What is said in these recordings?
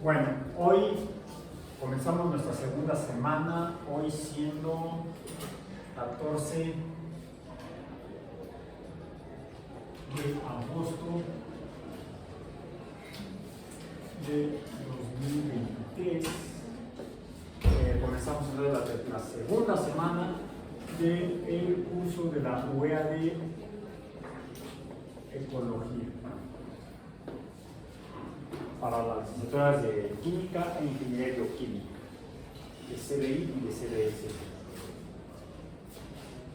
Bueno, hoy comenzamos nuestra segunda semana, hoy siendo 14 de agosto de 2023. Comenzamos la segunda semana del curso de la UEA de Ecología para las licenciaturas de Química e Ingeniería Bioquímica, de CBI y de CBS,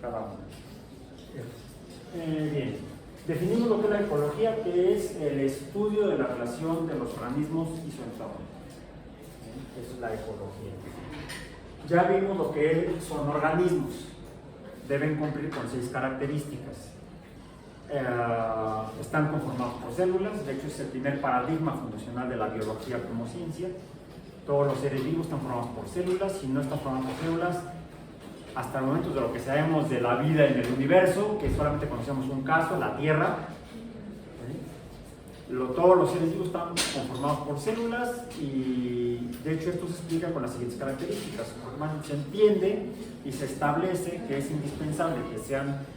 cada una. Bien, definimos lo que es la ecología, que es el estudio de la relación de los organismos y su entorno. Eso es la ecología. Ya vimos lo que son organismos. Deben cumplir con 6 características. Están conformados por células, de hecho es el primer paradigma fundacional de la biología como ciencia. Todos los seres vivos están formados por células. Si no están formados por células, hasta el momento de lo que sabemos de la vida en el universo, que solamente conocemos un caso, la Tierra, todos los seres vivos están conformados por células, y de hecho esto se explica con las siguientes características. Se entiende y se establece que es indispensable que sean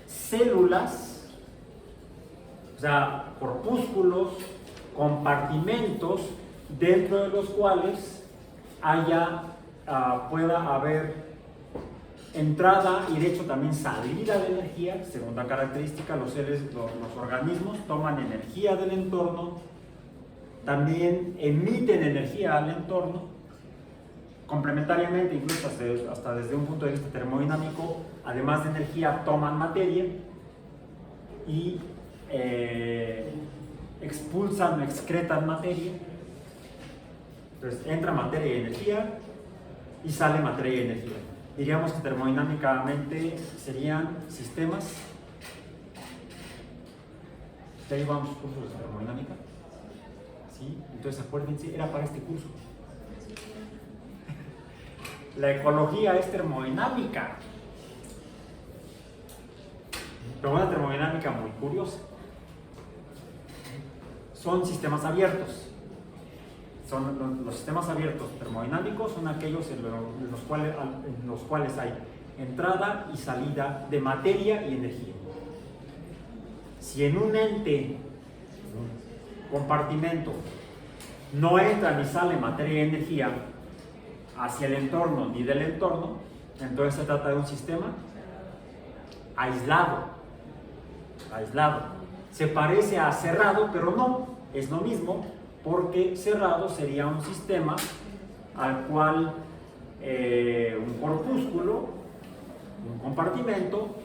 células, o sea, corpúsculos, compartimentos dentro de los cuales pueda haber entrada y de hecho también salida de energía. Segunda característica, los organismos toman energía del entorno, también emiten energía al entorno. Complementariamente, incluso hasta desde un punto de vista termodinámico, además de energía, toman materia y expulsan o excretan materia. Entonces entra materia y energía y sale materia y energía. Diríamos que termodinámicamente serían sistemas. ¿Ya llevamos cursos de termodinámica? ¿Sí? Entonces acuérdense, era para este curso. La ecología es termodinámica, pero una termodinámica muy curiosa. Son sistemas abiertos. Los sistemas abiertos termodinámicos son aquellos en los cuales hay entrada y salida de materia y energía. Si en un ente, compartimento, no entra ni sale materia y energía hacia el entorno ni del entorno, entonces se trata de un sistema aislado. Se parece a cerrado, pero no, es lo mismo, porque cerrado sería un sistema al cual un corpúsculo, un compartimento,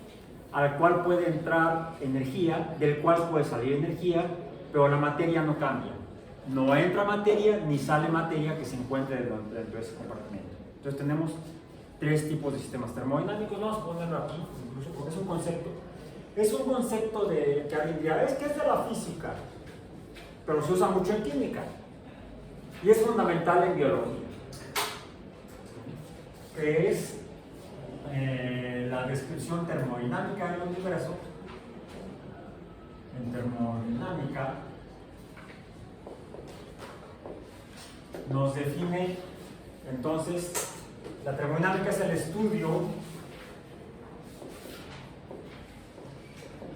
al cual puede entrar energía, del cual puede salir energía, pero la materia no cambia. No entra materia ni sale materia que se encuentre dentro de ese compartimento. Entonces tenemos 3 tipos de sistemas termodinámicos. Vamos a ponerlo aquí, incluso porque es un concepto. Es un concepto que alguien dirá, es que es de la física, pero se usa mucho en química y es fundamental en biología, que es la descripción termodinámica del universo. En termodinámica nos define, entonces, la termodinámica es el estudio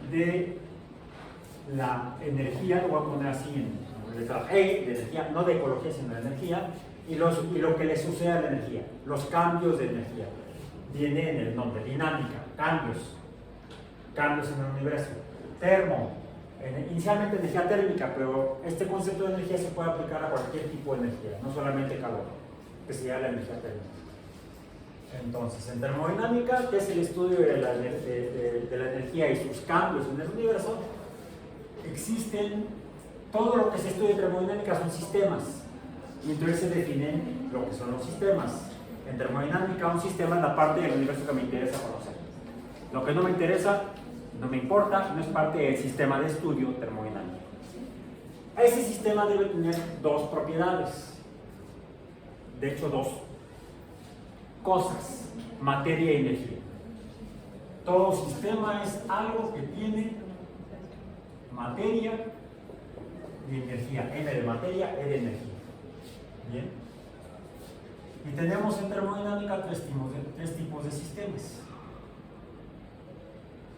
de la energía, lo voy a poner así en letra E, de energía, no de ecología, sino de energía, y lo que le sucede a la energía, los cambios de energía. Viene en el nombre, dinámica, cambios en el universo. Inicialmente energía térmica, pero este concepto de energía se puede aplicar a cualquier tipo de energía, no solamente calor, que sería la energía térmica. Entonces, en termodinámica, que es el estudio de la energía y sus cambios en el universo, existen, todo lo que se estudia en termodinámica son sistemas, y entonces se definen lo que son los sistemas. En termodinámica, un sistema es la parte del universo que me interesa conocer. Lo que no me interesa, no me importa, no es parte del sistema de estudio termodinámico. Ese sistema debe tener 2 propiedades, de hecho 2 cosas: materia y energía. Todo sistema es algo que tiene materia y energía. M de materia, E de energía. Bien. Y tenemos en termodinámica tres tipos de sistemas.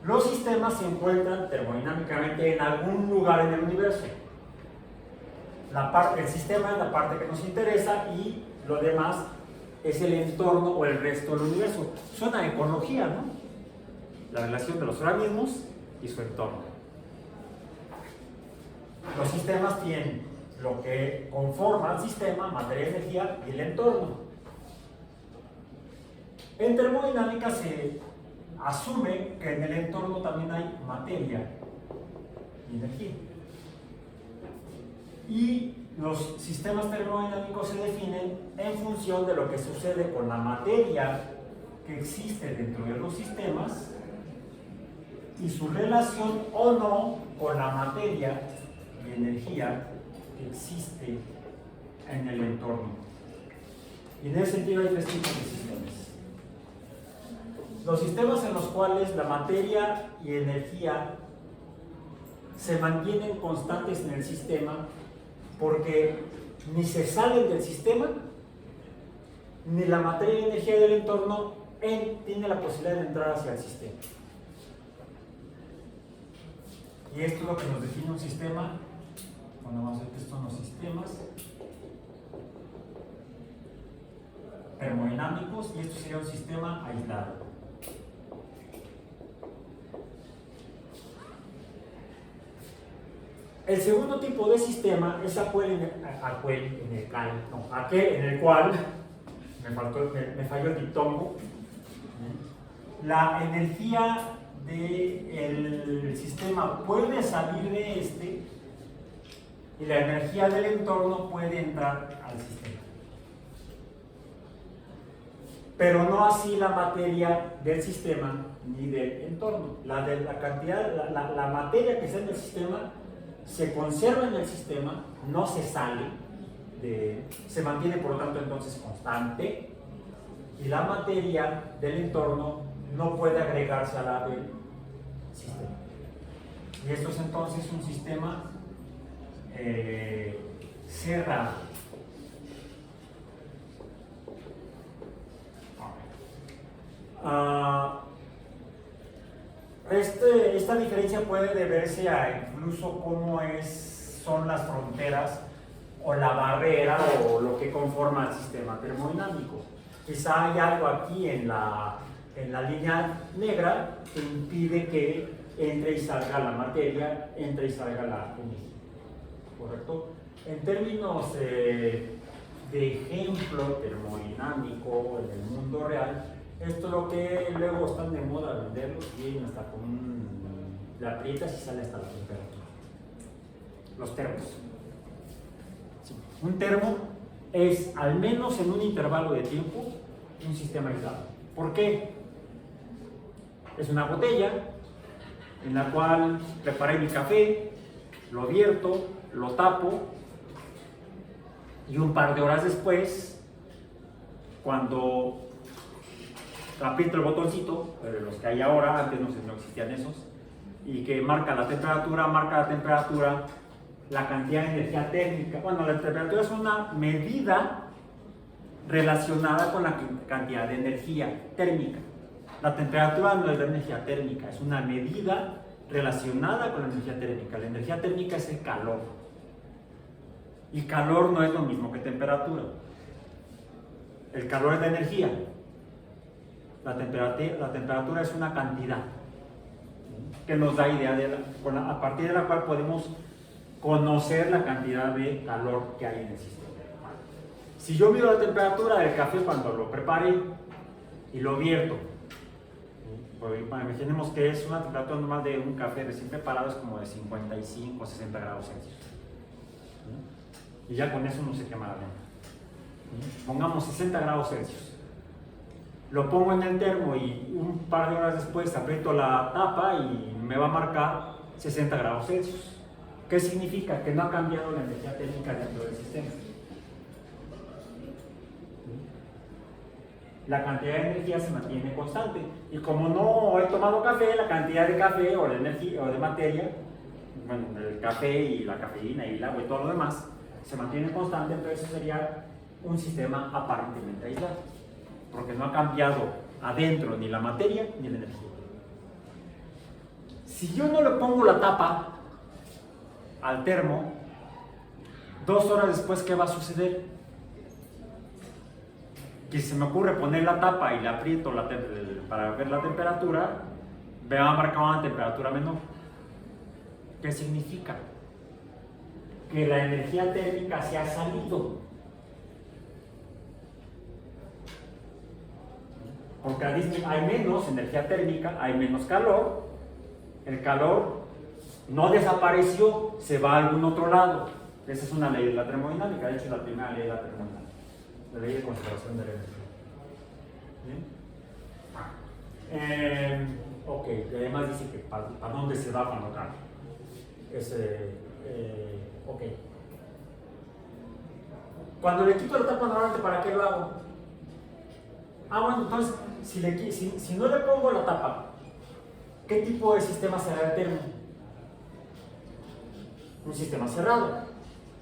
Los sistemas se encuentran termodinámicamente en algún lugar en el universo. El sistema es la parte que nos interesa y lo demás es el entorno o el resto del universo. Suena a ecología, ¿no? La relación de los organismos y su entorno. Los sistemas tienen lo que conforma el sistema, materia, energía y el entorno. En termodinámica se asume que en el entorno también hay materia y energía. Y los sistemas termodinámicos se definen en función de lo que sucede con la materia que existe dentro de los sistemas y su relación o no con la materia y energía que existe en el entorno. Y en ese sentido hay tres tipos de sistemas. Los sistemas en los cuales la materia y energía se mantienen constantes en el sistema porque ni se salen del sistema, ni la materia y energía del entorno tiene la posibilidad de entrar hacia el sistema. Y esto es lo que nos define un sistema. Bueno, vamos a ver que estos son los sistemas termodinámicos y esto sería un sistema aislado. El segundo tipo de sistema es aquel en el cual me falló el diptongo. La energía del sistema puede salir de este y la energía del entorno puede entrar al sistema. Pero no así la materia del sistema ni del entorno. La materia que está en el sistema se conserva en el sistema, no se sale, se mantiene por lo tanto entonces constante, y la materia del entorno no puede agregarse a la del sistema. Y esto es entonces un sistema cerrado. Esta diferencia puede deberse a incluso cómo son las fronteras o la barrera o lo que conforma el sistema termodinámico. Quizá hay algo aquí en la línea negra que impide que entre y salga la materia, entre y salga la energía. ¿Correcto? En términos de ejemplo termodinámico en el mundo real, esto es lo que luego están de moda venderlos bien hasta con la aprietas y sale hasta la temperatura. Los termos. Sí. Un termo es, al menos en un intervalo de tiempo, un sistema aislado. ¿Por qué? Es una botella en la cual preparé mi café, lo vierto, lo tapo y un par de horas después, cuando aprieto el botoncito, los que hay ahora, antes no existían esos, y que marca la temperatura, la cantidad de energía térmica. Bueno, la temperatura es una medida relacionada con la cantidad de energía térmica. La temperatura no es la energía térmica, es una medida relacionada con la energía térmica. La energía térmica es el calor. Y calor no es lo mismo que temperatura. El calor es la energía. La temperatura es una cantidad que nos da idea a partir de la cual podemos conocer la cantidad de calor que hay en el sistema. Si yo mido la temperatura del café cuando lo prepare y lo vierto, imaginemos que es una temperatura normal de un café recién preparado, es como de 55 o 60 grados Celsius. Y ya con eso no se quema la lengua. Pongamos 60 grados Celsius. Lo pongo en el termo y un par de horas después aprieto la tapa y me va a marcar 60 grados Celsius. ¿Qué significa? Que no ha cambiado la energía térmica dentro del sistema. La cantidad de energía se mantiene constante. Y como no he tomado café, la cantidad de café o de energía o de materia bueno, el café y la cafeína y el agua y todo lo demás se mantiene constante, entonces eso sería un sistema aparentemente aislado, porque no ha cambiado adentro ni la materia ni la energía. Si yo no le pongo la tapa al termo, 2 horas después, ¿qué va a suceder? Que si se me ocurre poner la tapa y le aprieto para ver la temperatura, me va a marcar una temperatura menor. ¿Qué significa? Que la energía térmica se ha salido. Porque hay menos energía térmica, hay menos calor. El calor no desapareció, se va a algún otro lado. Esa es una ley de la termodinámica, de hecho es la primera ley de la termodinámica, la ley de conservación de la energía. Ok, y además dice que para dónde se va cuando cambia. Ok. Cuando le quito la tapa normalmente, ¿para qué lo hago? Bueno, entonces, si no le pongo la tapa, ¿qué tipo de sistema será el termo? Un sistema cerrado.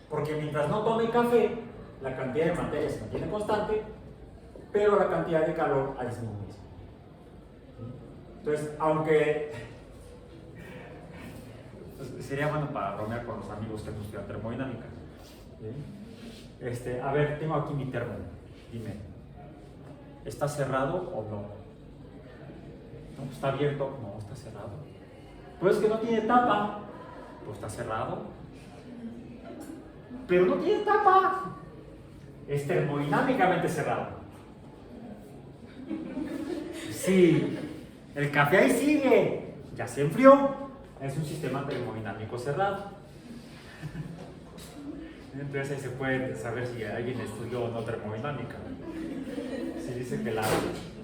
Porque mientras no tome café, la cantidad de materia se mantiene constante, pero la cantidad de calor ha disminuido. Entonces, aunque sería bueno para bromear con los amigos que no estudian termodinámica. A ver, tengo aquí mi termo. Dime, ¿está cerrado o no? ¿No? ¿Está abierto? No, está cerrado. Pues que no tiene tapa. Pues está cerrado. Pero no tiene tapa. Es termodinámicamente cerrado. Sí, el café ahí sigue. Ya se enfrió. Es un sistema termodinámico cerrado. Entonces ahí se puede saber si alguien estudió o no termodinámica. Si dice que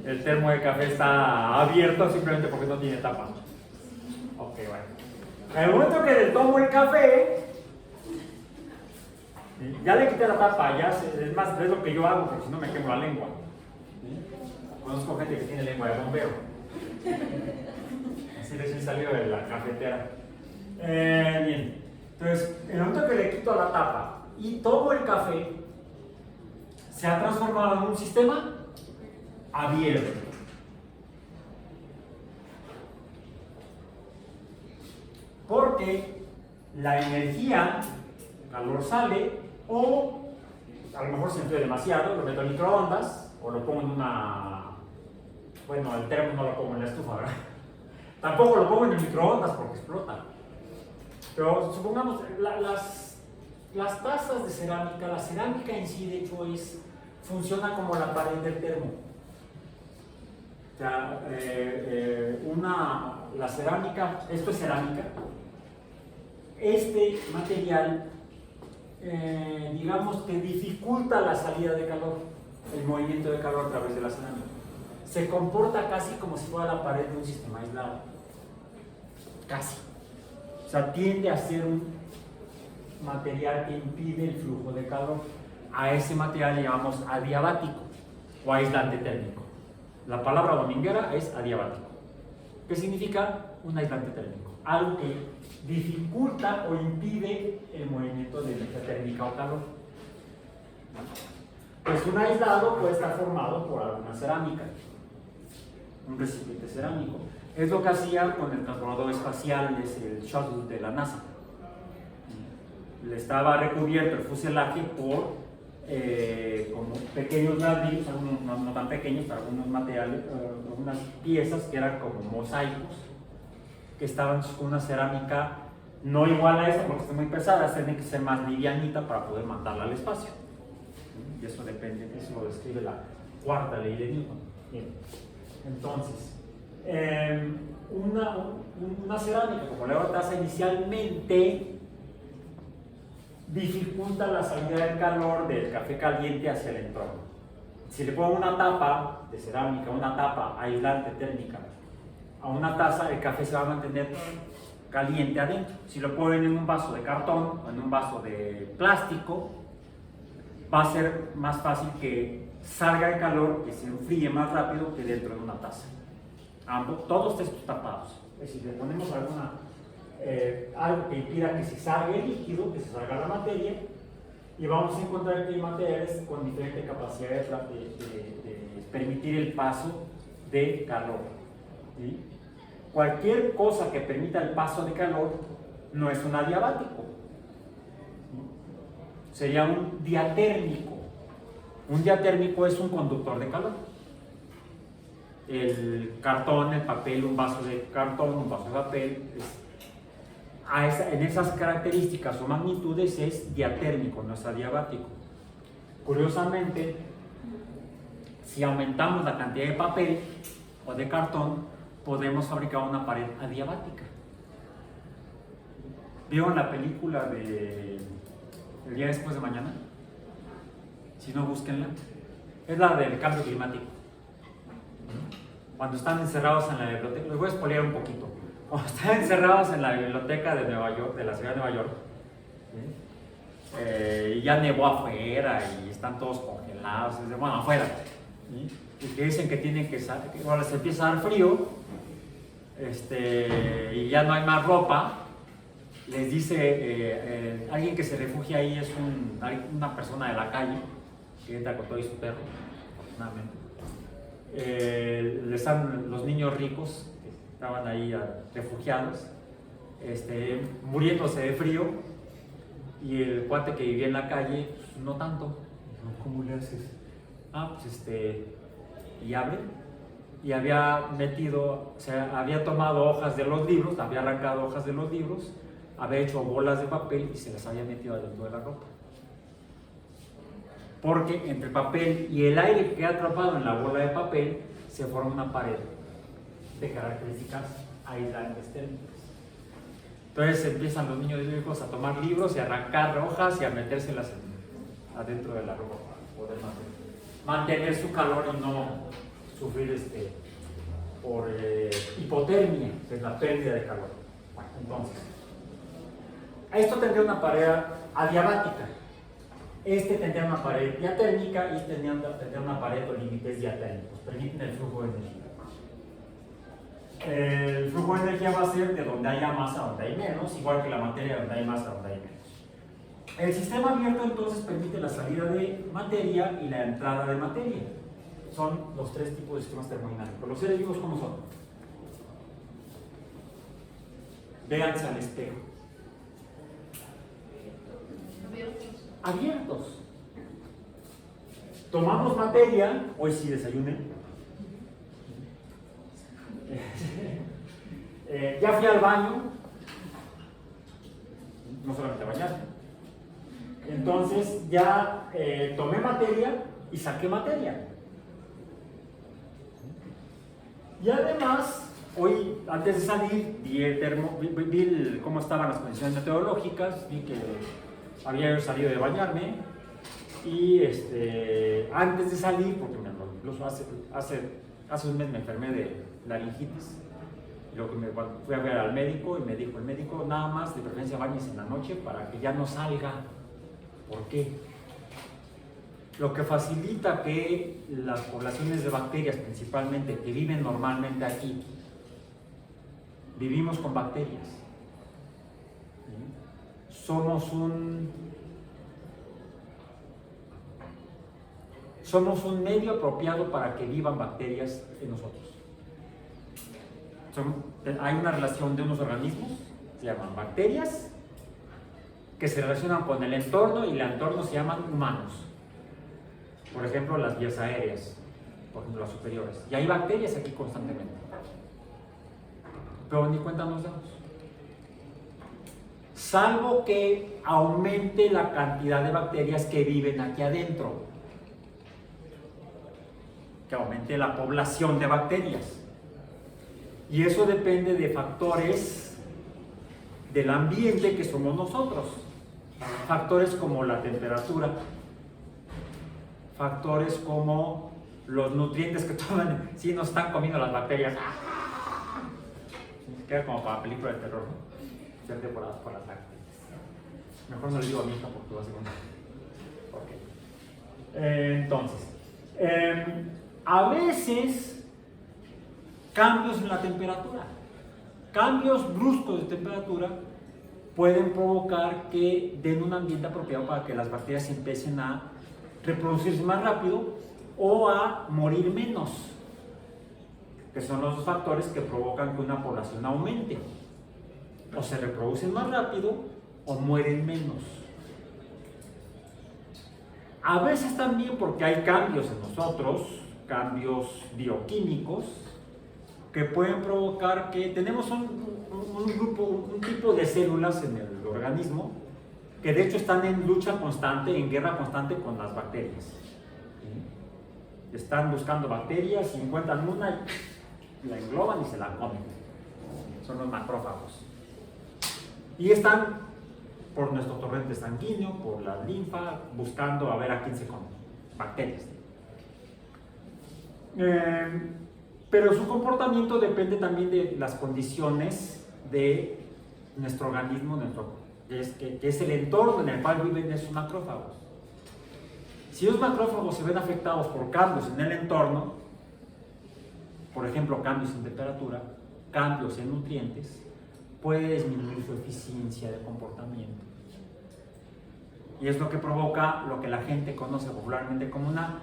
el termo de café está abierto simplemente porque no tiene tapa. Ok, bueno. En el momento que le tomo el café, ya le quité la tapa, es más, es lo que yo hago porque si no me quemo la lengua. Conozco gente que tiene lengua de bombero. Así recién salió de la cafetera. Bien, entonces, en el momento que le quito la tapa y tomo el café, se ha transformado en un sistema abierto. Porque la energía, calor sale, o a lo mejor se enfría demasiado, lo meto en microondas, o lo pongo en bueno, el termo no lo pongo en la estufa, ¿verdad? Tampoco lo pongo en el microondas porque explota. Pero supongamos, las tazas de cerámica, la cerámica en sí de hecho funciona como la pared del termo. O sea, la cerámica, esto es cerámica, este material, digamos que dificulta la salida de calor, el movimiento de calor a través de la cerámica. Se comporta casi como si fuera la pared de un sistema aislado. Casi. O sea, tiende a ser un material que impide el flujo de calor. A ese material le llamamos adiabático o aislante térmico. La palabra dominguera es adiabático. ¿Qué significa? Un aislante térmico. Algo que dificulta o impide el movimiento de energía térmica o calor. Pues un aislado puede estar formado por alguna cerámica, un recipiente cerámico. Es lo que hacía con el transbordador espacial, el shuttle de la NASA. Le estaba recubierto el fuselaje por como pequeños ladrillos, algunos no tan pequeños, pero algunos materiales, algunas piezas que eran como mosaicos, que estaban con una cerámica no igual a esa porque está muy pesada, tiene que ser más livianita para poder mandarla al espacio. Y eso depende, eso lo describe la cuarta ley de Newton. Bien. Entonces, una cerámica como la taza inicialmente dificulta la salida del calor del café caliente hacia el entorno. Si le pongo una tapa de cerámica, una tapa aislante térmica a una taza, el café se va a mantener caliente adentro. Si lo ponen en un vaso de cartón o en un vaso de plástico, va a ser más fácil que salga el calor, que se enfríe más rápido que dentro de una taza. Todos estos tapados. Es decir, le ponemos alguna algo que impida que se salga el líquido, que se salga la materia, y vamos a encontrar que hay materiales con diferente capacidad de permitir el paso de calor. ¿Sí? Cualquier cosa que permita el paso de calor no es un adiabático, sería un diatérmico. Un diatérmico es un conductor de calor. El cartón, el papel, un vaso de cartón, un vaso de papel, en esas características o magnitudes es diatérmico, no es adiabático. Curiosamente, si aumentamos la cantidad de papel o de cartón, podemos fabricar una pared adiabática. ¿Vieron la película de El día después de mañana? Si no, búsquenla. Es la del cambio climático. Cuando están encerrados en la biblioteca, les voy a spoilear un poquito. Cuando están encerrados en la biblioteca de Nueva York, de la ciudad de Nueva York, y ya nevó afuera y están todos congelados, bueno, afuera, ¿sí? Y que dicen que tienen que salir, que ahora se empieza a dar frío, y ya no hay más ropa. Les dice alguien que se refugia ahí es una persona de la calle que entra con todo y su perro, afortunadamente. Están los niños ricos que estaban ahí refugiados, muriéndose de frío, y el cuate que vivía en la calle, pues, no tanto. ¿Cómo le haces? Y abre, y había metido, o sea, había tomado hojas de los libros, había arrancado hojas de los libros, había hecho bolas de papel y se las había metido adentro de la ropa. Porque entre el papel y el aire que queda atrapado en la bola de papel se forma una pared de características aislantes térmicas. Entonces empiezan los niños ricos a tomar libros y a arrancar hojas y a metérselas adentro de la ropa para poder mantener su calor y no sufrir por hipotermia, que es la pérdida de calor. Bueno, entonces, esto tendría una pared adiabática. Tendría una pared diatérmica y tendría una pared o límites diatérmicos, permiten el flujo de energía. El flujo de energía va a ser de donde haya más a donde hay menos, igual que la materia de donde hay más a donde hay menos. El sistema abierto entonces permite la salida de materia y la entrada de materia. Son los tres tipos de sistemas termodinámicos. ¿Los seres vivos cómo son? Véanse al espejo. Abiertos. Tomamos materia, hoy sí desayunen. Ya fui al baño, no solamente a bañarme. Entonces ya tomé materia y saqué materia. Y además, hoy antes de salir vi cómo estaban las condiciones meteorológicas, vi que había salido de bañarme y antes de salir, porque incluso hace un mes me enfermé de laringitis, y luego fui a ver al médico y me dijo el médico, nada más de preferencia bañes en la noche para que ya no salga. ¿Por qué? Lo que facilita que las poblaciones de bacterias principalmente que viven normalmente aquí, vivimos con bacterias. Somos un medio apropiado para que vivan bacterias en nosotros. Hay una relación de unos organismos, se llaman bacterias, que se relacionan con el entorno y el entorno se llaman humanos. Por ejemplo, las vías aéreas, por ejemplo, las superiores. Y hay bacterias aquí constantemente. Pero ni cuenta nos damos. Salvo que aumente la cantidad de bacterias que viven aquí adentro. Que aumente la población de bacterias. Y eso depende de factores del ambiente que somos nosotros. Factores como la temperatura, factores como los nutrientes que toman, si nos están comiendo las bacterias. Queda como para película de terror, ¿no? Ser devoradas por las bacterias. Mejor no le digo a mi hija porque va a ser una. Entonces, a veces cambios en la temperatura, cambios bruscos de temperatura pueden provocar que den un ambiente apropiado para que las bacterias empiecen a reproducirse más rápido o a morir menos, que son los dos factores que provocan que una población aumente. O se reproducen más rápido o mueren menos. A veces también porque hay cambios en nosotros, cambios bioquímicos, que pueden provocar que tenemos un tipo de células en el organismo que de hecho están en lucha constante, en guerra constante con las bacterias. ¿Sí? Están buscando bacterias y encuentran una y la engloban y se la comen. Son los macrófagos. Y están por nuestro torrente sanguíneo, por la linfa, buscando a ver a quién se come. Bacterias. Pero su comportamiento depende también de las condiciones de nuestro organismo, que es el entorno en el cual viven esos macrófagos. Si los macrófagos se ven afectados por cambios en el entorno, por ejemplo, cambios en temperatura, cambios en nutrientes, puede disminuir su eficiencia de comportamiento. Y es lo que provoca lo que la gente conoce popularmente como una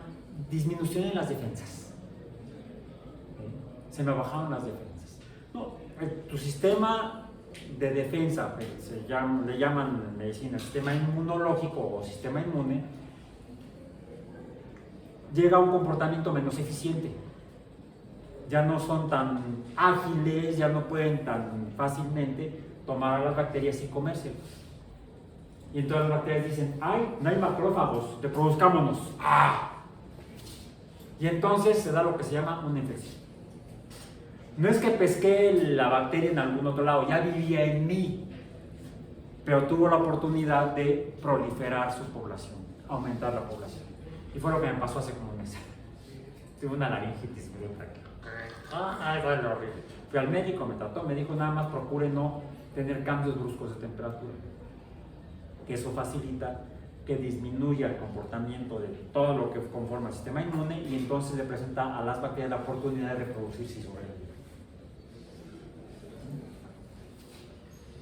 disminución en las defensas. Se me bajaron las defensas. No, tu sistema de defensa, le llaman en medicina sistema inmunológico o sistema inmune, llega a un comportamiento menos eficiente. Ya no son tan ágiles, ya no pueden tan fácilmente tomar a las bacterias y comérselas. Y entonces las bacterias dicen, ay, no hay macrófagos, reproduzcámonos. ¡Ah! Y entonces se da lo que se llama una infección. No es que pesqué la bacteria en algún otro lado, ya vivía en mí, pero tuvo la oportunidad de proliferar su población, aumentar la población. Y fue lo que me pasó hace como un mes. Tuve una laringitis. Fue horrible. Fui al médico, me trató, me dijo nada más procure no tener cambios bruscos de temperatura, que eso facilita que disminuya el comportamiento de todo lo que conforma el sistema inmune y entonces le presenta a las bacterias la oportunidad de reproducirse y sobrevivir.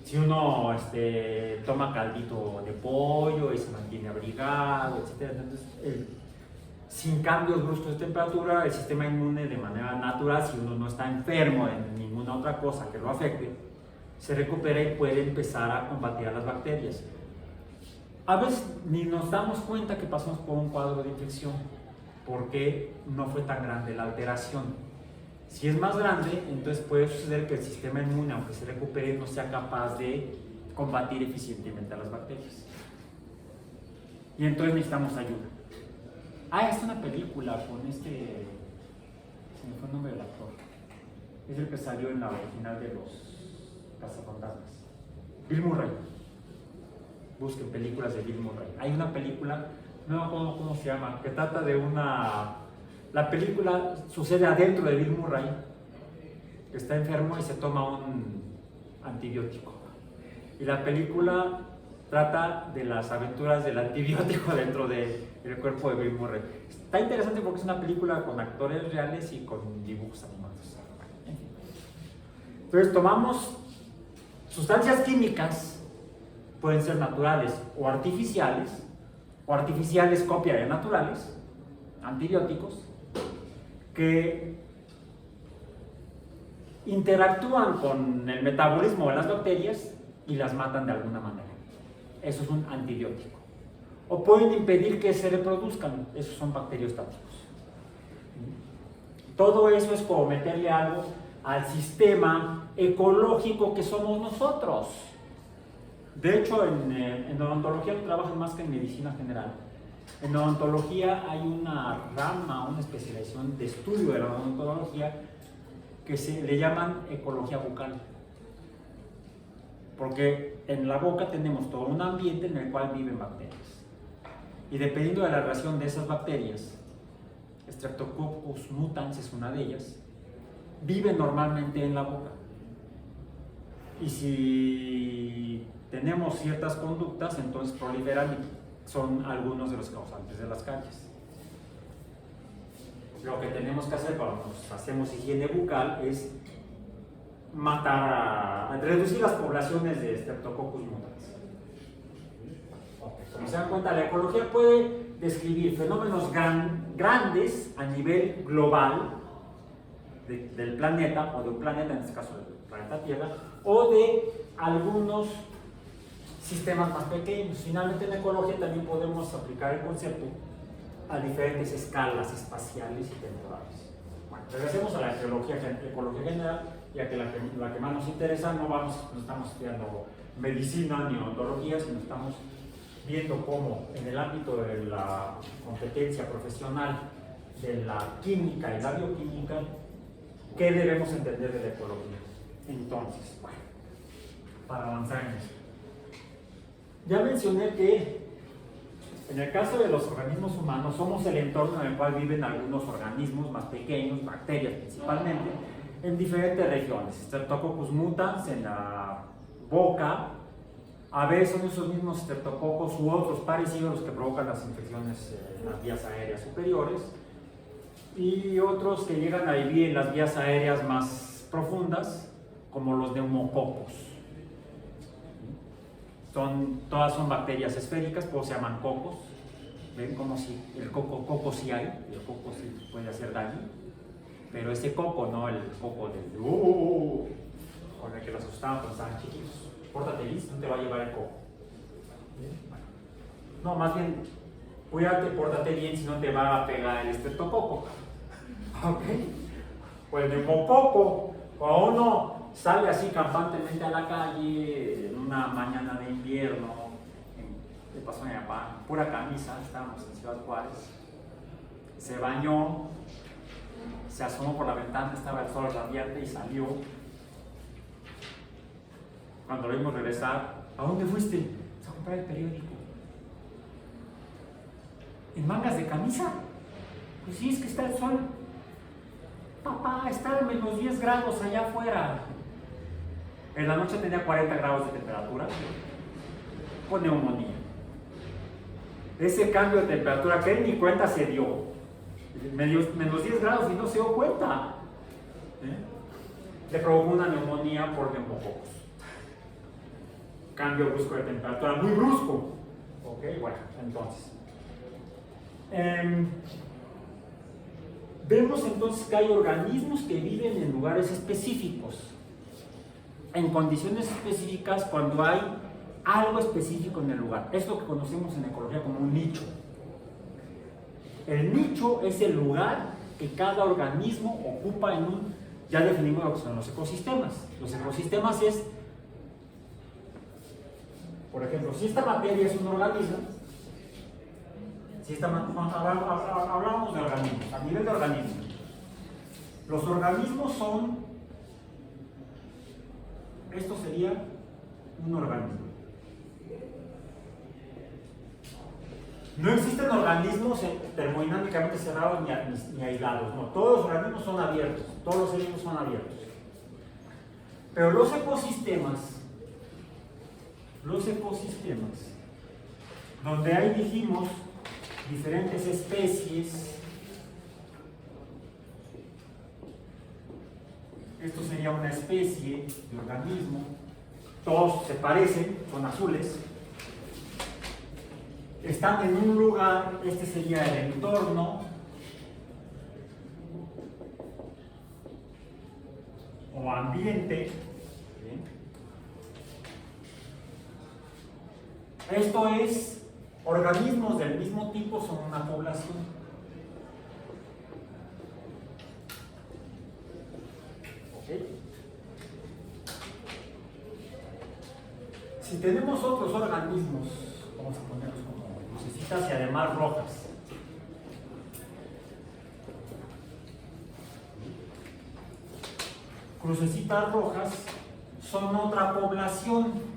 Si uno toma caldito de pollo y se mantiene abrigado, etc., entonces sin cambios bruscos de temperatura, el sistema inmune de manera natural, si uno no está enfermo en ninguna otra cosa que lo afecte, se recupera y puede empezar a combatir a las bacterias. A veces ni nos damos cuenta que pasamos por un cuadro de infección porque no fue tan grande la alteración. Si es más grande, entonces puede suceder que el sistema inmune, aunque se recupere, no sea capaz de combatir eficientemente a las bacterias. Y entonces necesitamos ayuda. Es una película con se me fue el nombre del actor. Es el que salió en la original de los Cazafantasmas. Bill Murray. Busquen películas de Bill Murray. Hay una película, no me acuerdo cómo se llama, que trata de la película sucede adentro de Bill Murray, que está enfermo y se toma un antibiótico. Y la película trata de las aventuras del antibiótico dentro del cuerpo de Bill Murray. Está interesante porque es una película con actores reales y con dibujos animados. Entonces tomamos sustancias químicas, pueden ser naturales o artificiales copia de naturales, antibióticos, que interactúan con el metabolismo de las bacterias y las matan de alguna manera. Eso es un antibiótico. O pueden impedir que se reproduzcan, esos son bacteriostáticos. Todo eso es como meterle algo al sistema ecológico que somos nosotros. De hecho, en odontología no trabajan más que en medicina general. En odontología hay una rama, una especialización de estudio de la odontología que le llaman ecología bucal. Porque en la boca tenemos todo un ambiente en el cual viven bacterias. Y dependiendo de la relación de esas bacterias, Streptococcus mutans es una de ellas, vive normalmente en la boca. Y si tenemos ciertas conductas, entonces proliferan y son algunos de los causantes de las caries. Lo que tenemos que hacer cuando nos hacemos higiene bucal es reducir las poblaciones de Streptococcus mutans. Como se dan cuenta, la ecología puede describir fenómenos grandes a nivel global del planeta, o de un planeta, en este caso del planeta Tierra, o de algunos sistemas más pequeños. Finalmente, en la ecología también podemos aplicar el concepto a diferentes escalas espaciales y temporales. Bueno, regresemos a la ecología general, ya que la que más nos interesa, no estamos estudiando medicina ni odontología, sino estamos viendo cómo en el ámbito de la competencia profesional de la química y la bioquímica, ¿qué debemos entender de la ecología? Entonces, bueno, para avanzar en eso. Ya mencioné que en el caso de los organismos humanos somos el entorno en el cual viven algunos organismos más pequeños, bacterias principalmente, en diferentes regiones. Streptococcus mutans en la boca, a veces son esos mismos streptococos u otros parecidos los que provocan las infecciones en las vías aéreas superiores, y otros que llegan a vivir en las vías aéreas más profundas, como los neumococos. Todas son bacterias esféricas, todos se llaman cocos. Ven como si el coco sí hay, y el coco sí puede hacer daño, pero ese coco, no el coco con el que los asustaban cuando estaban chiquitos. Pórtate listo, no te va a llevar el coco. Bueno, no, más bien, cuídate, pórtate bien, si no te va a pegar el estreptococo. ¿Ok? Pues el neumococo, cuando uno sale así campantemente a la calle en una mañana de invierno, le pasó a mi papá, pura camisa, estábamos en Ciudad Juárez, se bañó, se asomó por la ventana, estaba el sol radiante y salió. Cuando lo vimos regresar, ¿a dónde fuiste? A comprar el periódico. ¿En mangas de camisa? Pues sí, es que está el sol. Papá, está a menos 10 grados allá afuera. En la noche tenía 40 grados de temperatura, con neumonía. Ese cambio de temperatura que él ni cuenta se dio. Menos 10 grados y no se dio cuenta. Le provocó una neumonía por neumococos. Cambio brusco de temperatura, muy brusco. Ok, bueno, entonces. Vemos entonces que hay organismos que viven en lugares específicos, en condiciones específicas, cuando hay algo específico en el lugar. Es lo que conocemos en ecología como un nicho. El nicho es el lugar que cada organismo ocupa en un... Ya definimos lo que son los ecosistemas. Los ecosistemas es, por ejemplo, si esta materia es un organismo, hablamos de organismos, a nivel de organismos. Los organismos son, esto sería un organismo. No existen organismos termodinámicamente cerrados ni aislados, no, todos los organismos son abiertos, todos los seres vivos son abiertos. Pero los ecosistemas, donde hay, dijimos, diferentes especies, esto sería una especie de organismo, todos se parecen, son azules, están en un lugar, este sería el entorno, o ambiente. Esto es, organismos del mismo tipo son una población. ¿Okay? Si tenemos otros organismos, vamos a ponerlos como lucecitas y además rojas. Crucecitas rojas son otra población.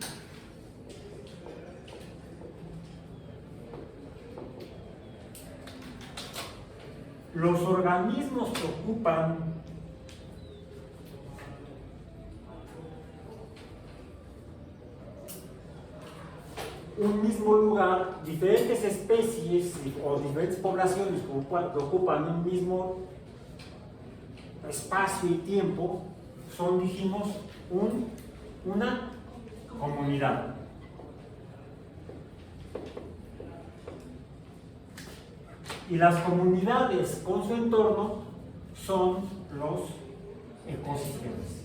Los organismos que ocupan un mismo lugar, diferentes especies o diferentes poblaciones que ocupan un mismo espacio y tiempo, son, dijimos, una comunidad. Y las comunidades con su entorno son los ecosistemas.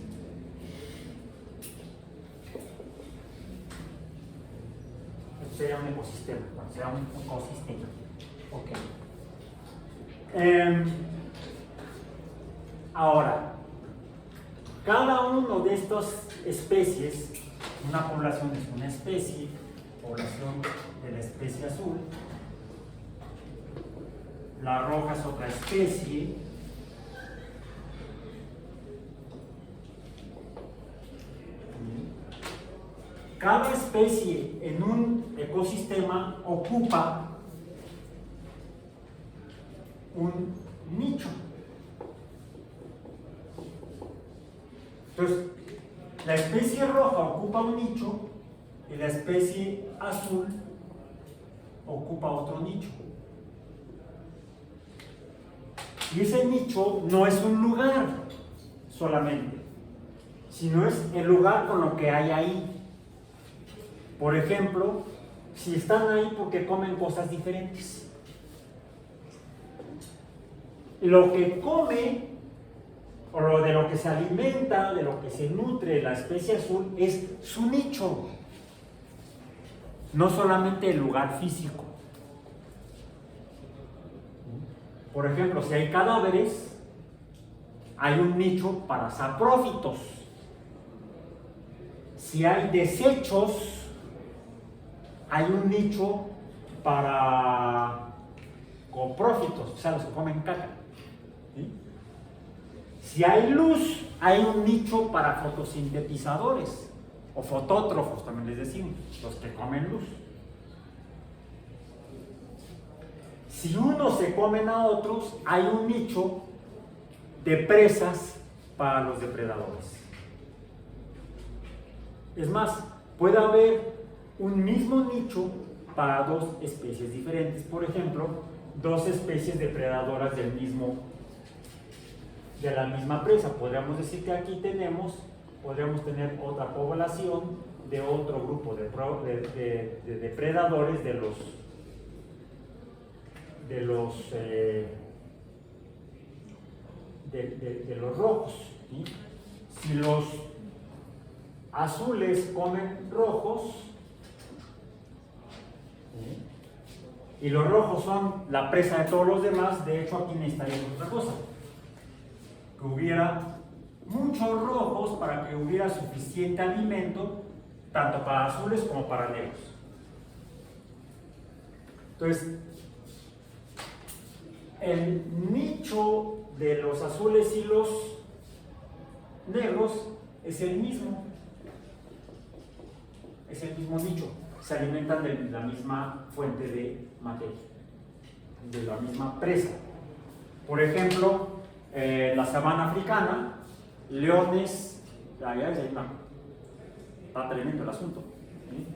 Esto sería un ecosistema, bueno, será un ecosistema. Ok. Ahora, cada uno de estas especies, una población es una especie, población de la especie azul, la roja es otra especie, cada especie en un ecosistema ocupa un nicho. Entonces, la especie roja ocupa un nicho y la especie azul ocupa otro nicho. Y ese nicho no es un lugar solamente, sino es el lugar con lo que hay ahí. Por ejemplo, si están ahí porque comen cosas diferentes. Lo que come, o de lo que se alimenta, de lo que se nutre la especie azul, es su nicho. No solamente el lugar físico. Por ejemplo, si hay cadáveres, hay un nicho para saprófitos. Si hay desechos, hay un nicho para coprófitos, o sea, los que comen caca. ¿Sí? Si hay luz, hay un nicho para fotosintetizadores, o fotótrofos también les decimos, los que comen luz. Si unos se comen a otros, hay un nicho de presas para los depredadores. Es más, puede haber un mismo nicho para dos especies diferentes. Por ejemplo, dos especies depredadoras de la misma presa. Podríamos decir que aquí podríamos tener otra población de otro grupo de depredadores de los rojos. ¿Sí? Si los azules comen rojos, ¿sí?, y los rojos son la presa de todos los demás, de hecho aquí necesitaríamos otra cosa, que hubiera muchos rojos para que hubiera suficiente alimento tanto para azules como para negros. Entonces, el nicho de los azules y los negros es el mismo nicho, se alimentan de la misma fuente de materia, de la misma presa. Por ejemplo, la sabana africana, leones, está tremendo el asunto, ¿sí?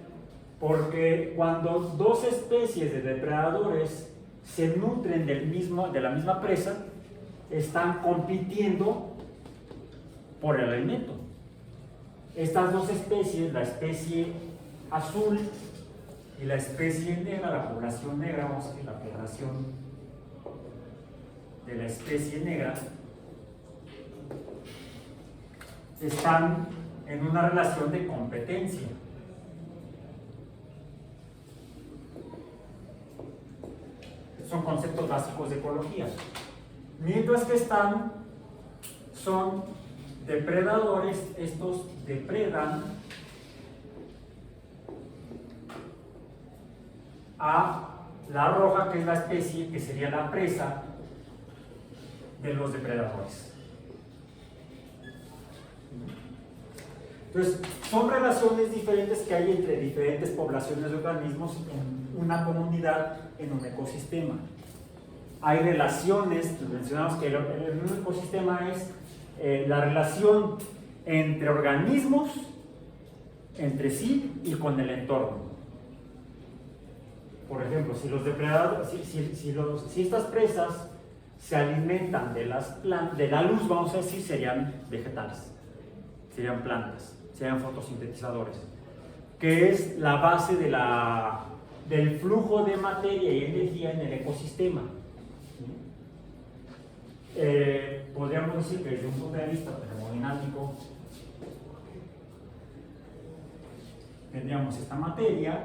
Porque cuando dos especies de depredadores se nutren de la misma presa, están compitiendo por el alimento. Estas dos especies, la especie azul y la especie negra, la población negra, vamos a decir, la población de la especie negra, están en una relación de competencia. Son conceptos básicos de ecología. Mientras que son depredadores, estos depredan a la roja, que es la especie que sería la presa de los depredadores. Entonces, son relaciones diferentes que hay entre diferentes poblaciones de organismos en una comunidad, en un ecosistema. Hay relaciones, mencionamos que en un ecosistema es la relación entre organismos, entre sí y con el entorno. Por ejemplo, si los depredadores, si estas presas se alimentan de la luz, vamos a decir, serían vegetales. serían plantas, serían fotosintetizadores, que es la base del flujo de materia y energía en el ecosistema. Podríamos decir que desde un punto de vista termodinámico tendríamos esta materia,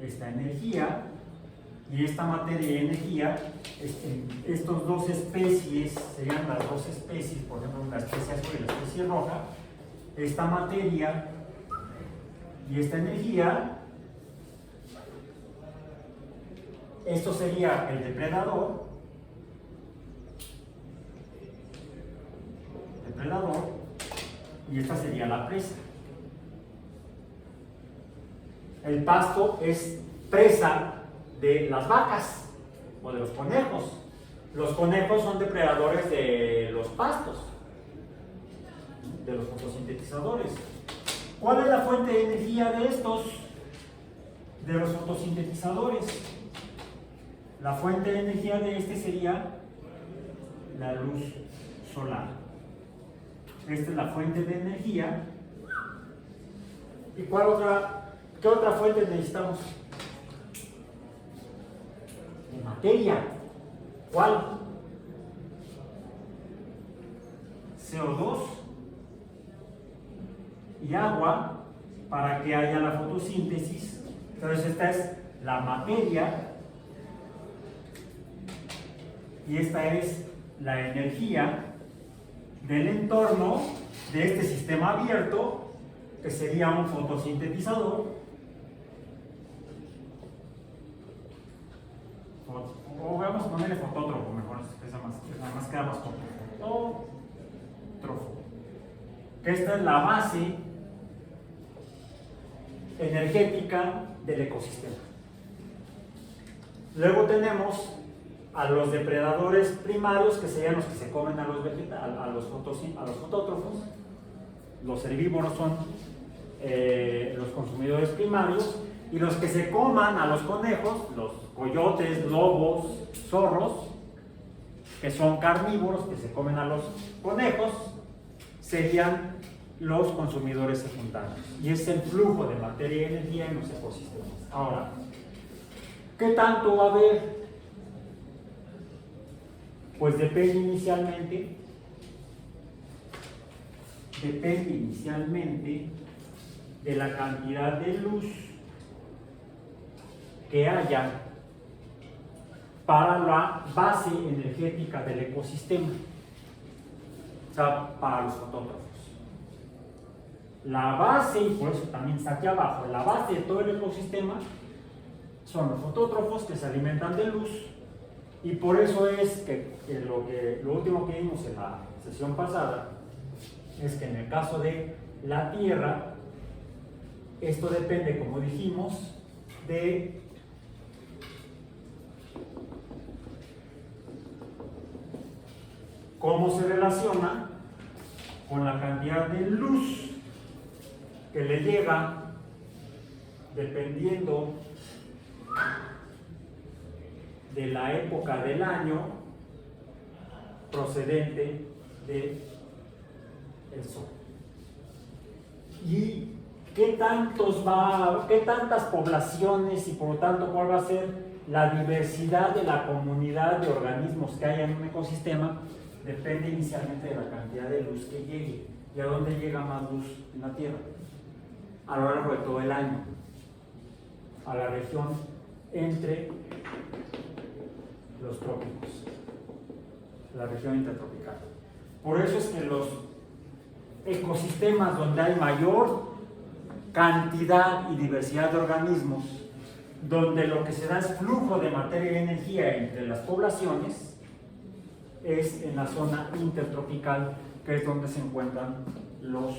esta energía, y esta materia y energía, estos dos especies, serían las dos especies, por ejemplo la especie azul y la especie roja, esta materia y esta energía, esto sería el depredador, y esta sería la presa. El pasto es presa de las vacas o de los conejos. Los conejos son depredadores de los pastos, de los fotosintetizadores. ¿Cuál es la fuente de energía de estos? De los fotosintetizadores. La fuente de energía de este sería la luz solar. Esta es la fuente de energía. ¿Y qué otra fuente necesitamos? De materia. ¿Cuál? CO2 y agua para que haya la fotosíntesis. Entonces esta es la materia y esta es la energía del entorno de este sistema abierto, que sería un fotosintetizador, o vamos a ponerle fotótrofo mejor, además queda más corto, fotótrofo, que esta es la base energética del ecosistema. Luego tenemos a los depredadores primarios, que serían los que se comen a los fotótrofos. Los herbívoros son los consumidores primarios, y los que se coman a los conejos, los coyotes, lobos, zorros, que son carnívoros, que se comen a los conejos, serían los consumidores secundarios. Y es el flujo de materia y energía en los ecosistemas. Ahora, ¿qué tanto va a haber? Pues depende inicialmente de la cantidad de luz que haya para la base energética del ecosistema, o sea, para los fotógrafos. La base, y por eso también está aquí abajo, la base de todo el ecosistema son los fotótrofos, que se alimentan de luz. Y por eso es que lo último que vimos en la sesión pasada es que en el caso de la Tierra, esto depende, como dijimos, de cómo se relaciona con la cantidad de luz que le llega dependiendo de la época del año procedente del Sol. ¿Y qué tantas poblaciones, y por lo tanto cuál va a ser la diversidad de la comunidad de organismos que haya en un ecosistema? Depende inicialmente de la cantidad de luz que llegue. ¿Y a dónde llega más luz en la Tierra? A lo largo de todo el año, a la región entre los trópicos, la región intertropical. Por eso es que los ecosistemas donde hay mayor cantidad y diversidad de organismos, donde lo que se da es flujo de materia y energía entre las poblaciones, es en la zona intertropical, que es donde se encuentran los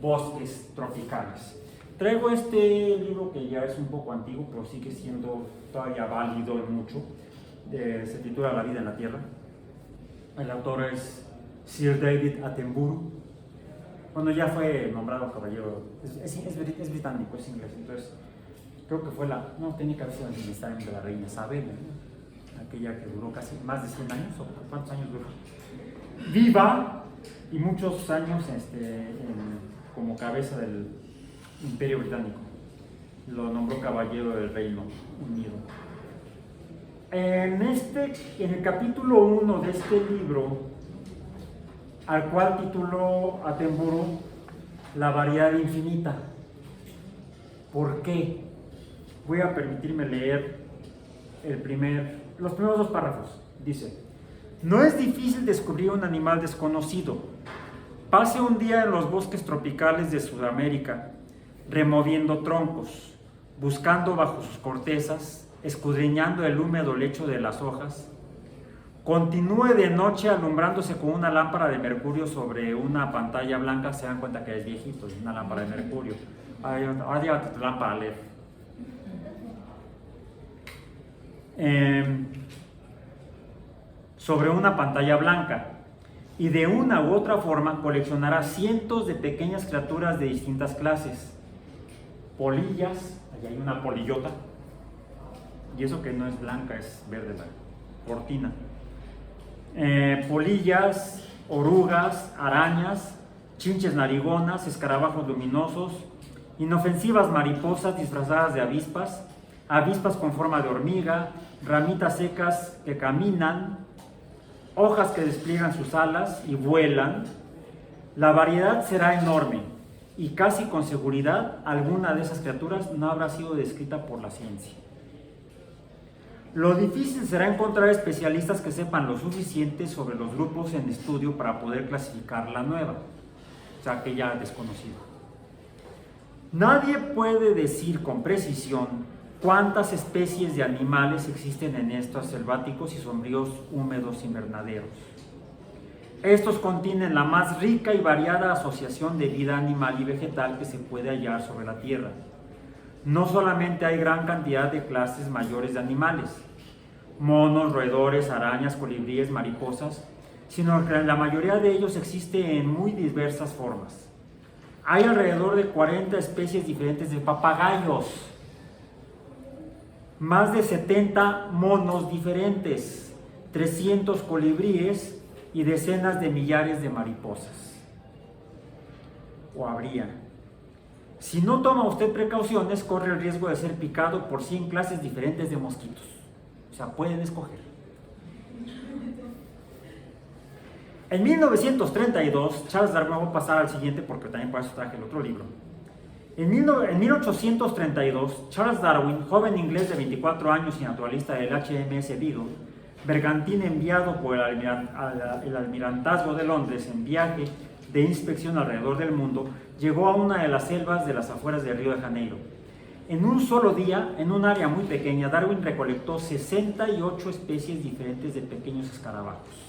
bosques tropicales. Traigo este libro que ya es un poco antiguo, pero sigue siendo todavía válido en mucho. Se titula La vida en la Tierra. El autor es Sir David Attenborough. Bueno, ya fue nombrado caballero, es británico, es inglés, entonces creo que fue no, tenía que haber sido el de la reina Isabel, ¿no? Aquella que duró casi más de 100 años, ¿o cuántos años duró? Viva, y muchos años como cabeza del Imperio Británico. Lo nombró caballero del Reino Unido. En el capítulo 1 de este libro, al cual tituló Attenborough La variedad infinita. ¿Por qué? Voy a permitirme leer los primeros 2 párrafos. Dice: no es difícil descubrir un animal desconocido. Pase un día en los bosques tropicales de Sudamérica, removiendo troncos, buscando bajo sus cortezas, escudriñando el húmedo lecho de las hojas. Continúe de noche alumbrándose con una lámpara de mercurio sobre una pantalla blanca. Se dan cuenta que es viejito, es una lámpara de mercurio. Ahora llévate tu lámpara LED. Sobre una pantalla blanca, y de una u otra forma coleccionará cientos de pequeñas criaturas de distintas clases. Polillas, allá hay una polillota, y eso que no es blanca, es verde la cortina. Polillas, orugas, arañas, chinches narigonas, escarabajos luminosos, inofensivas mariposas disfrazadas de avispas, avispas con forma de hormiga, ramitas secas que caminan, hojas que despliegan sus alas y vuelan. La variedad será enorme y casi con seguridad alguna de esas criaturas no habrá sido descrita por la ciencia. Lo difícil será encontrar especialistas que sepan lo suficiente sobre los grupos en estudio para poder clasificar la nueva, o sea, aquella desconocida. Nadie puede decir con precisión cuántas especies de animales existen en estos selváticos y sombríos húmedos invernaderos. Estos contienen la más rica y variada asociación de vida animal y vegetal que se puede hallar sobre la Tierra. No solamente hay gran cantidad de clases mayores de animales, monos, roedores, arañas, colibríes, mariposas, sino que la mayoría de ellos existe en muy diversas formas. Hay alrededor de 40 especies diferentes de papagayos, más de 70 monos diferentes, 300 colibríes y decenas de millares de mariposas. O habría. Si no toma usted precauciones, corre el riesgo de ser picado por 100 clases diferentes de mosquitos. O sea, pueden escoger. En 1932, Charles Darwin, voy a pasar al siguiente porque también para eso traje el otro libro. En 1832, Charles Darwin, joven inglés de 24 años y naturalista del HMS Beagle, bergantín enviado por el Almirantazgo de Londres en viaje de inspección alrededor del mundo, llegó a una de las selvas de las afueras de Río de Janeiro. En un solo día, en un área muy pequeña, Darwin recolectó 68 especies diferentes de pequeños escarabajos.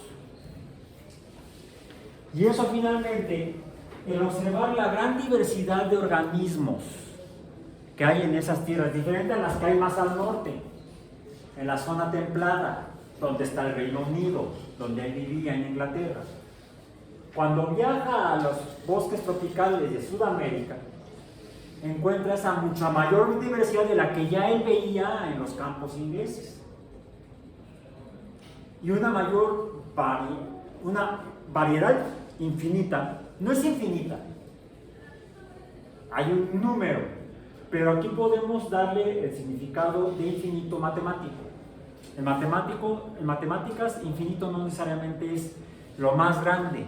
Y eso finalmente, el observar la gran diversidad de organismos que hay en esas tierras, diferentes a las que hay más al norte, en la zona templada, donde está el Reino Unido, donde él vivía en Inglaterra. Cuando viaja a los bosques tropicales de Sudamérica, encuentra esa mucha mayor diversidad de la que ya él veía en los campos ingleses. Y una variedad infinita. No es infinita, hay un número, pero aquí podemos darle el significado de infinito matemático. En matemáticas, infinito no necesariamente es lo más grande,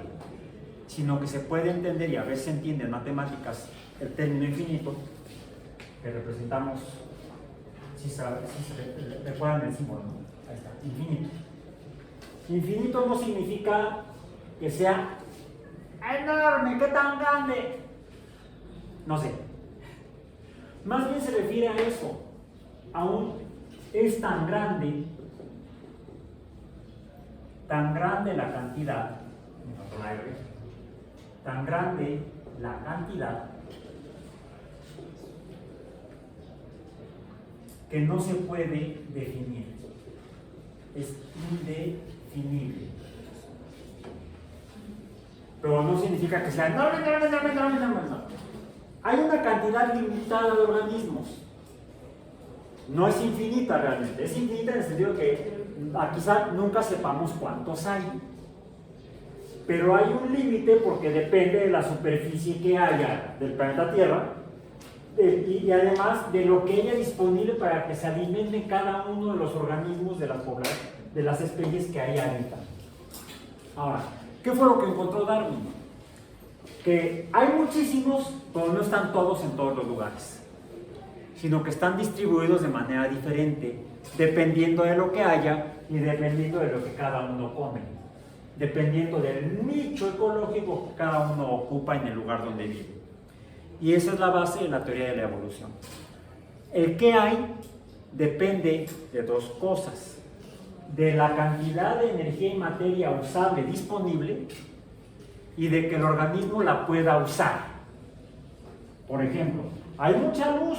sino que se puede entender, y a veces se entiende en matemáticas el término infinito, que representamos, si se recuerdan el símbolo, ¿no? Ahí está, infinito. Infinito no significa que sea enorme, ¿qué tan grande? No sé. Más bien se refiere a eso. Aún es tan grande la cantidad, tan grande la cantidad que no se puede definir. Es indefinible. Pero no significa que sea no. Hay una cantidad limitada de organismos. No es infinita realmente, es infinita en el sentido que quizá nunca sepamos cuántos hay. pero hay un límite porque depende de la superficie que haya del planeta Tierra y además de lo que haya disponible para que se alimente cada uno de los organismos de las especies que ahí habitan. Ahora, ¿qué fue lo que encontró Darwin? Que hay muchísimos, pero no están todos en todos los lugares, sino que están distribuidos de manera diferente, dependiendo de lo que haya y dependiendo de lo que cada uno come, dependiendo del nicho ecológico que cada uno ocupa en el lugar donde vive. Y esa es la base de la teoría de la evolución. El qué hay depende de dos cosas: de la cantidad de energía y materia usable disponible y de que el organismo la pueda usar. Por ejemplo, hay mucha luz,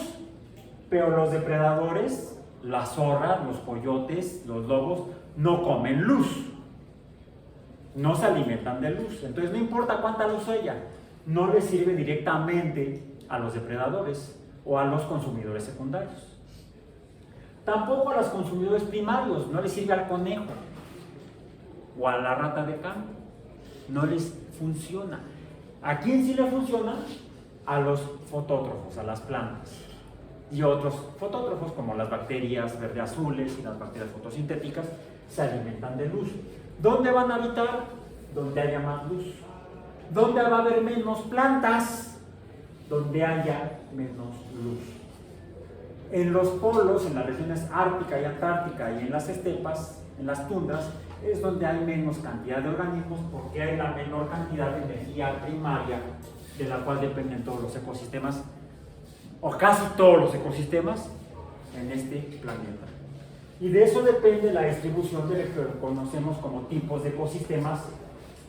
pero los depredadores, las zorras, los coyotes, los lobos, no comen luz, no se alimentan de luz. Entonces no importa cuánta luz haya, no les sirve directamente a los depredadores o a los consumidores secundarios. Tampoco a los consumidores primarios, no les sirve al conejo o a la rata de campo, no les funciona. ¿A quién sí le funciona? A los fotótrofos, a las plantas y otros fotótrofos como las bacterias verde-azules y las bacterias fotosintéticas se alimentan de luz. ¿Dónde van a habitar? Donde haya más luz. ¿Dónde va a haber menos plantas? Donde haya menos luz. En los polos, en las regiones ártica y antártica y en las estepas, en las tundras, es donde hay menos cantidad de organismos porque hay la menor cantidad de energía primaria de la cual dependen todos los ecosistemas, o casi todos los ecosistemas en este planeta. Y de eso depende la distribución de lo que conocemos como tipos de ecosistemas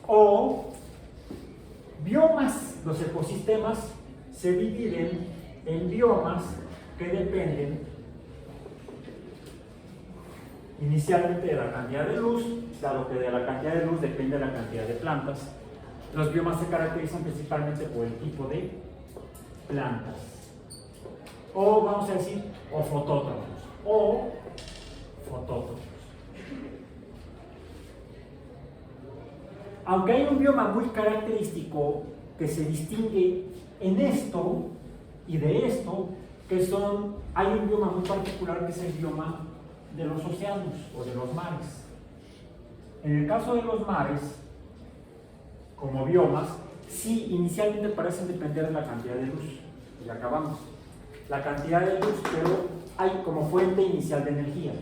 o biomas. Los ecosistemas se dividen en biomas que dependen inicialmente de la cantidad de luz, dado que de la cantidad de luz depende la cantidad de plantas. Los biomas se caracterizan principalmente por el tipo de plantas, o vamos a decir, o fotótrofos, Aunque hay un bioma muy característico que se distingue en esto y de esto, hay un bioma muy particular que es el bioma de los océanos o de los mares. En el caso de los mares, como biomas, sí inicialmente parecen depender de la cantidad de luz, y acabamos. La cantidad de luz, pero hay como fuente inicial de energía.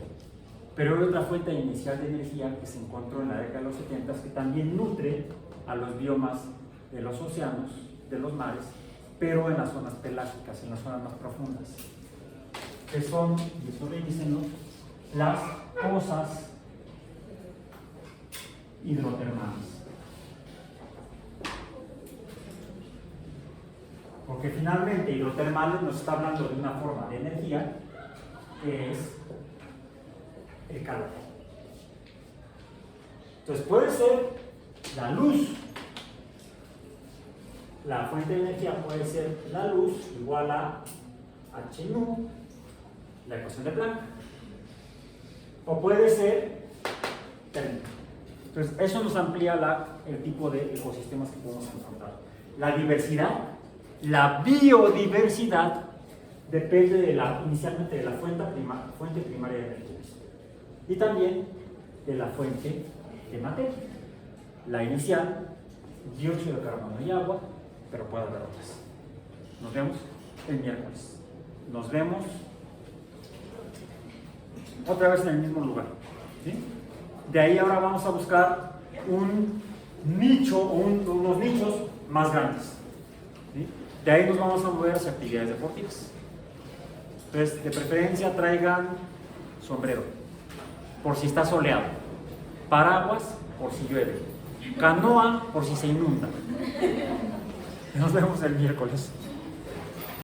Pero hay otra fuente inicial de energía que se encontró en la década de los 70 que también nutre a los biomas de los océanos, de los mares, pero en las zonas pelágicas, en las zonas más profundas, que son, y eso le dicen, ¿no?, las fosas hidrotermales. Porque finalmente hidrotermales nos está hablando de una forma de energía que es el calor. Entonces puede ser la luz, la fuente de energía puede ser la luz igual a H nu, la ecuación de Planck, o puede ser térmica. Entonces eso nos amplía el tipo de ecosistemas que podemos encontrar. La diversidad, la biodiversidad depende inicialmente de la fuente primaria de energía y también de la fuente de materia. La inicial, dióxido de carbono y agua, pero puede haber otras. Nos vemos el miércoles. Nos vemos otra vez en el mismo lugar, ¿sí? De ahí ahora vamos a buscar un nicho o unos nichos más grandes, ¿sí? De ahí nos vamos a mover hacia actividades deportivas. Entonces, de preferencia traigan sombrero, por si está soleado, paraguas, por si llueve, canoa, por si se inunda. Nos vemos el miércoles.